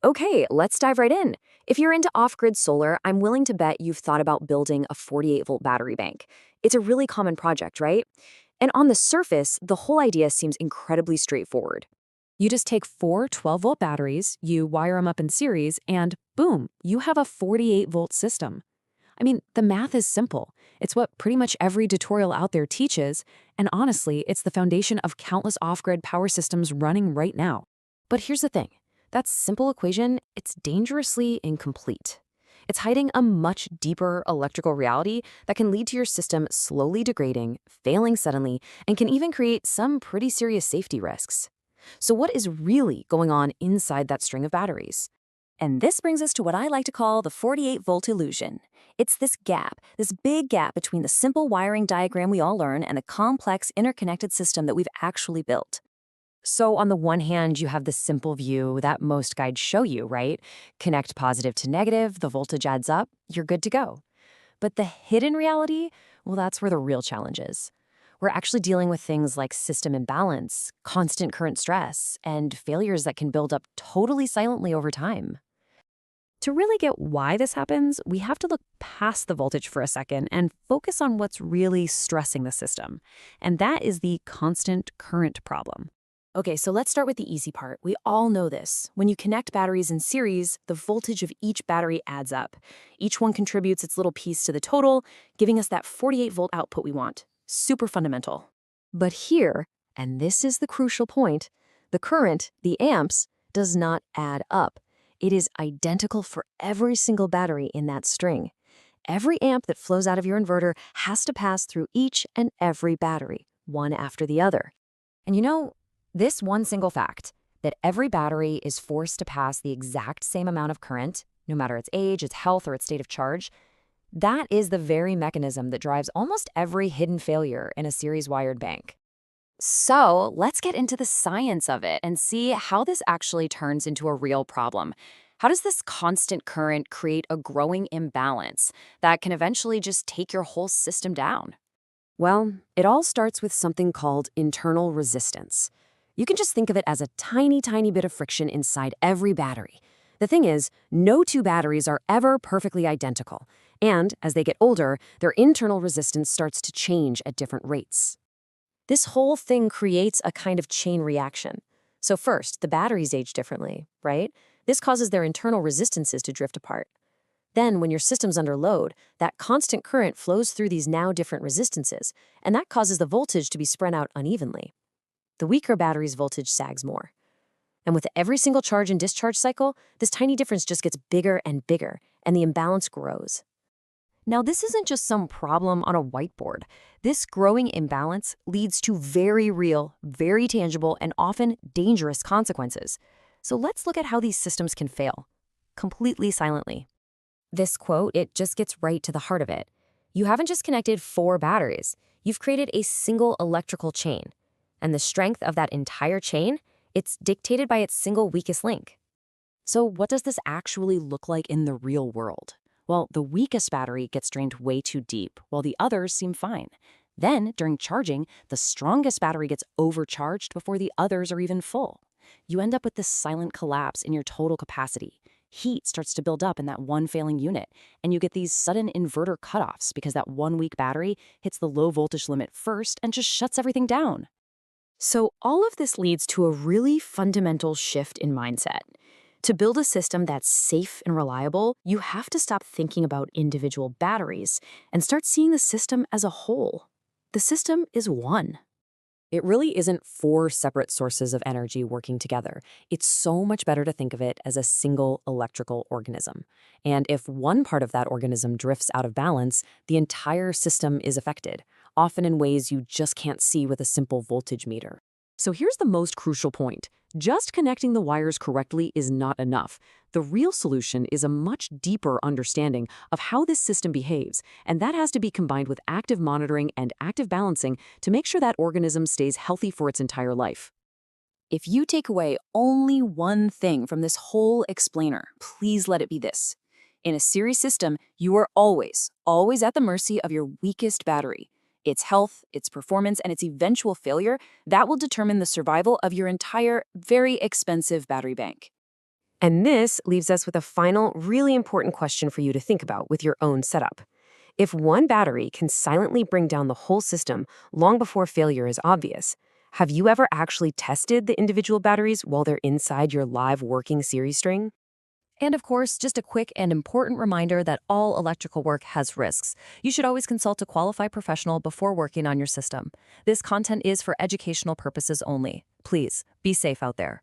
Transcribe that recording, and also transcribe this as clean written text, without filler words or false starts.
Okay, let's dive right in. If you're into off-grid solar, I'm willing to bet you've thought about building a 48-volt battery bank. It's a really common project, right? And on the surface, the whole idea seems incredibly straightforward. You just take four 12-volt batteries, you wire them up in series, and boom, you have a 48-volt system. I mean, the math is simple. It's what pretty much every tutorial out there teaches, and honestly, it's the foundation of countless off-grid power systems running right now. But here's the thing. That simple equation, it's dangerously incomplete. It's hiding a much deeper electrical reality that can lead to your system slowly degrading, failing suddenly, and can even create some pretty serious safety risks. So what is really going on inside that string of batteries? And this brings us to what I like to call the 48-volt illusion. It's this gap, this big gap between the simple wiring diagram we all learn and the complex interconnected system that we've actually built. So on the one hand, you have the simple view that most guides show you, right? Connect positive to negative, the voltage adds up, you're good to go. But the hidden reality, well, that's where the real challenge is. We're actually dealing with things like system imbalance, constant current stress, and failures that can build up totally silently over time. To really get why this happens, we have to look past the voltage for a second and focus on what's really stressing the system. And that is the constant current problem. Okay, so let's start with the easy part. We all know this. When you connect batteries in series, the voltage of each battery adds up. Each one contributes its little piece to the total, giving us that 48-volt output we want. Super fundamental. But here, and this is the crucial point, the current, the amps, does not add up. It is identical for every single battery in that string. Every amp that flows out of your inverter has to pass through each and every battery, one after the other. And you know, this one single fact, that every battery is forced to pass the exact same amount of current, no matter its age, its health, or its state of charge, that is the very mechanism that drives almost every hidden failure in a series wired bank. So let's get into the science of it and see how this actually turns into a real problem. How does this constant current create a growing imbalance that can eventually just take your whole system down? Well, it all starts with something called internal resistance. You can just think of it as a tiny, tiny bit of friction inside every battery. The thing is, no two batteries are ever perfectly identical, and as they get older, their internal resistance starts to change at different rates. This whole thing creates a kind of chain reaction. So first, the batteries age differently, right? This causes their internal resistances to drift apart. Then, when your system's under load, that constant current flows through these now different resistances, and that causes the voltage to be spread out unevenly. The weaker battery's voltage sags more. And with every single charge and discharge cycle, this tiny difference just gets bigger and bigger, and the imbalance grows. Now, this isn't just some problem on a whiteboard. This growing imbalance leads to very real, very tangible, and often dangerous consequences. So let's look at how these systems can fail, completely silently. This quote, it just gets right to the heart of it. You haven't just connected four batteries. You've created a single electrical chain. And the strength of that entire chain, it's dictated by its single weakest link. So what does this actually look like in the real world? Well, the weakest battery gets drained way too deep, while the others seem fine. Then, during charging, the strongest battery gets overcharged before the others are even full. You end up with this silent collapse in your total capacity. Heat starts to build up in that one failing unit, and you get these sudden inverter cutoffs because that one weak battery hits the low voltage limit first and just shuts everything down. So all of this leads to a really fundamental shift in mindset. To build a system that's safe and reliable, you have to stop thinking about individual batteries and start seeing the system as a whole. The system is one. It really isn't four separate sources of energy working together. It's so much better to think of it as a single electrical organism. And if one part of that organism drifts out of balance, the entire system is affected, often in ways you just can't see with a simple voltage meter. So here's the most crucial point. Just connecting the wires correctly is not enough. The real solution is a much deeper understanding of how this system behaves, and that has to be combined with active monitoring and active balancing to make sure that organism stays healthy for its entire life. If you take away only one thing from this whole explainer, please let it be this. In a series system, you are always at the mercy of your weakest battery. Its health, its performance, and its eventual failure, that will determine the survival of your entire, very expensive battery bank. And this leaves us with a final, really important question for you to think about with your own setup. If one battery can silently bring down the whole system long before failure is obvious, have you ever actually tested the individual batteries while they're inside your live working series string? And of course, just a quick and important reminder that all electrical work has risks. You should always consult a qualified professional before working on your system. This content is for educational purposes only. Please be safe out there.